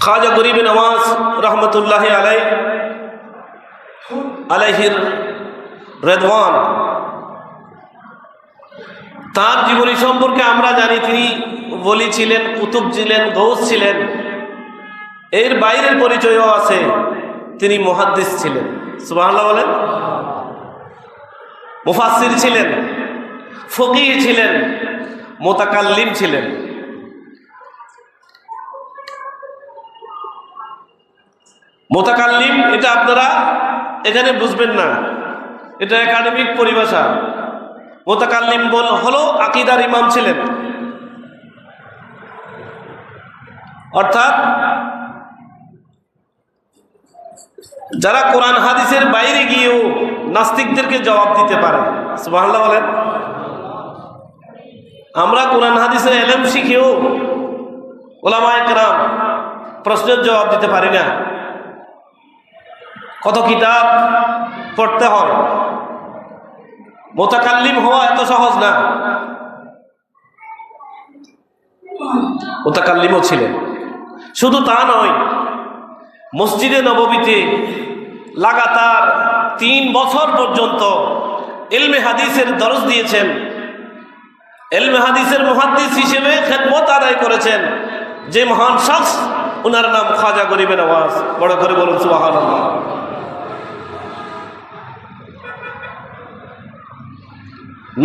খাজা গরিব নওয়াজ রহমতুল্লাহ আলাইহির রেদওয়ান, তার জীবনী সম্পর্কে আমরা জানি তিনি ওলি ছিলেন, কুতুব ছিলেন, গৌস ছিলেন। এর বাইরের পরিচয়ও আছে, তিনি মুহাদ্দিস ছিলেন। সুবহানাল্লাহ বলেন। মুফাসসির ছিলেন, ফকিহ ছিলেন, মুতাকাল্লিম ছিলেন। মুতাকাল্লিম এটা আপনারা এখানে বুঝবেন না, এটা একাডেমিক পরিভাষা। মুতাকাল্লিম হলো আকীদার ইমাম ছিলেন, অর্থাৎ যারা কোরআন হাদিসের বাইরে গিয়েও নাস্তিকদেরকে জবাব দিতে পারে। সুবহানাল্লাহ বলেন। আমরা কোরআন হাদিসের ইলম শিখেও উলামায়ে কেরাম প্রশ্নের জবাব দিতে পারি না। কত কিতাব পড়তে হয়, মুতাকাল্লিম হওয়া এত সহজ না। মুতাকাল্লিমও ছিলেন। শুধু তা নয়, মসজিদে নববীতে লাগাতার 3 বছর পর্যন্ত ইলমে হাদিসের দরস দিয়েছেন। ইলমে হাদিসের মুহাদ্দিস হিসেবে খেদমত আদায় করেছেন যে মহান শখস, ওনার নাম খাজা গরিব নওয়াজ। বড় করে বলুন সুবহানাল্লাহ।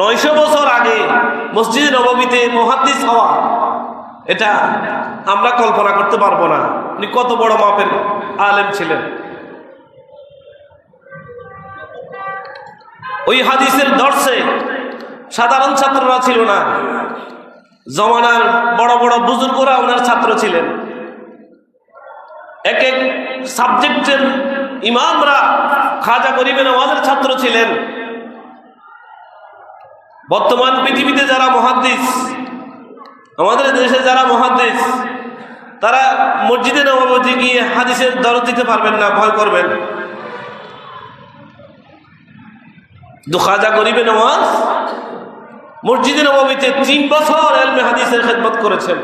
নয়শো বছর আগে মসজিদে নববীতে মুহাদ্দিস হওয়া, এটা আমরা কল্পনা করতে পারবো না। উনি কত বড় মাপের আলেম ছিলেন। ওই হাদিসের দর্শে সাধারণ ছাত্ররা ছিল না, জমানার বড় বড় বুজুর্গরা ওনার ছাত্র ছিলেন। এক এক সাবজেক্টের ইমামরা খাজা গরিব নওয়াজের ছাত্র ছিলেন। বর্তমান পৃথিবীতে যারা মুহাদ্দিস, আমাদের দেশে যারা মুহাদ্দিস, তারা মসজিদে নববীতে গিয়ে হাদিসের দরস দিতে পারবেন না, ভয় করবেন। খাজা গরিব নওয়াজ মসজিদে নববীতে 3 বছর ইলমে হাদিসের খেদমত করেছেন।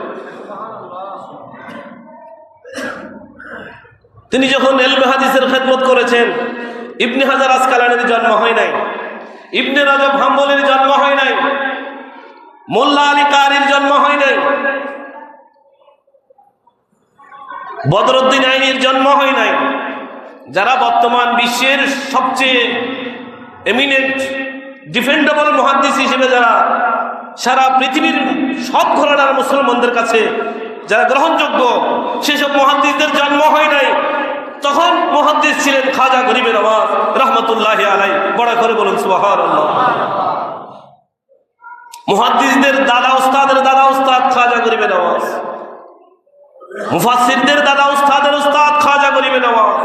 তিনি যখন ইলমে হাদিসের খেদমত করেছেন, ইবনে হাজার আসকালানির জন্ম হয় নাই, ইবনে রাজব হাম্বলির জন্ম হয় নাই, মোল্লা আলী কারির জন্ম হয় নাই, বদরুদ্দিন আইনির জন্ম হয় নাই। যারা বর্তমান বিশ্বের সবচেয়ে এমিনেন্ট ডিফেন্ডেবল মুহাদ্দিস হিসেবে যারা সারা পৃথিবীর সব ঘরানার মুসলমানদের কাছে যারা গ্রহণযোগ্য, সেসব মুহাদ্দিসদের জন্ম হয় নাই। তখন মুহাদ্দিস ছিলেন খাজা গরিব নওয়াজ রহমতুল্লাহি আলাইহি। বড় করে বলুন সুবহানাল্লাহ। মুহাদ্দিসদের দাদা উস্তাদের দাদা উস্তাদ খাজা গরিব নওয়াজ, মুফাসসিরদের দাদা উস্তাদের উস্তাদ খাজা গরিব নওয়াজ,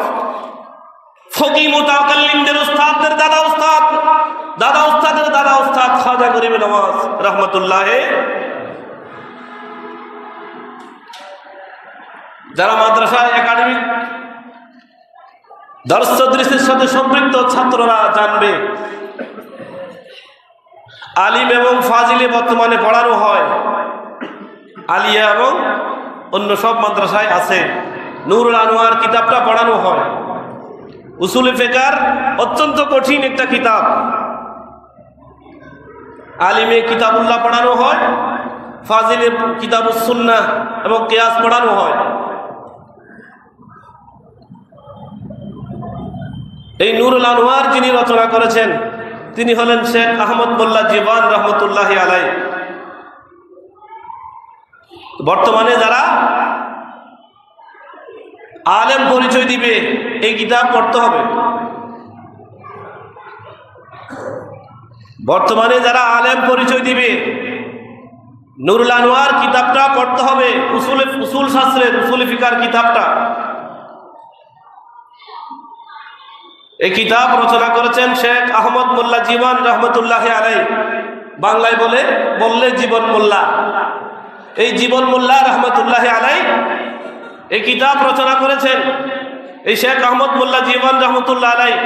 ফকিহ মুতাকাল্লিমদের উস্তাদদের দাদা উস্তাদ, দাদা উস্তাদের দাদা উস্তাদ খাজা গরিব নওয়াজ রহমতুল্লাহি। যারা মাদ্রাসায় একাডেমিক দরস তদরিসের সাথে সম্পৃক্ত ছাত্ররা জানবে, আলিম এবং ফাজিলে বর্তমানে পড়ানো হয়। আলিয়া এবং অন্য সব মাদ্রাসায় আছে। নূরুল আনোয়ার কিতাবটা পড়ানো হয়। উসুল ফিকর অত্যন্ত কঠিন একটা কিতাব। আলিমে কিতাবুল্লাহ পড়ানো হয়, ফাজিলে কিতাবুস সুন্নাহ এবং কিয়াস পড়ানো হয়। এই নূরুল আনোয়ার যিনি রচনা করেছেন, তিনি হলেন শেখ আহমদ মোল্লা জীবান রহমতুল্লাহি আলাইহি। বর্তমানে যারা আলেম পরিচয় দিবে, এই কিতাব পড়তে হবে। বর্তমানে যারা আলেম পরিচয় দিবে, নূরুল আনোয়ার কিতাবটা পড়তে হবে। উসুল শাস্ত্রের উসুল ফিকার কিতাবটা, এই কিতাব রচনা করেছেন শেখ আহমদ মোল্লা জীবান রহমতুল্লাহি আলাইহি। বাংলায় বললে জীবন মোল্লা। এই জীবন মোল্লা রহমতুল্লাহি আলাইহি এই কিতাব রচনা করেছেন। এই শেখ আহমদ মোল্লা জীবান রহমতুল্লাহ আলাইহি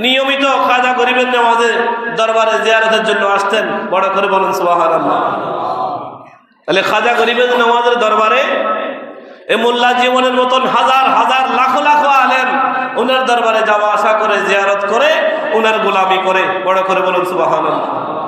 নিয়মিত খাজা গরিব নওয়াজের দরবারে জিয়ারতের জন্য আসতেন। বড় করে বলুন সুবহানাল্লাহ। তাহলে খাজা গরিব নওয়াজের দরবারে এই মোল্লা জীবনের মতন হাজার হাজার লাখো লাখো আলেম ওনার দরবারে যাওয়া আসা করে, জিয়ারত করে, ওনার গোলামি করে। বড় করে বলুন সুবহানাল্লাহ।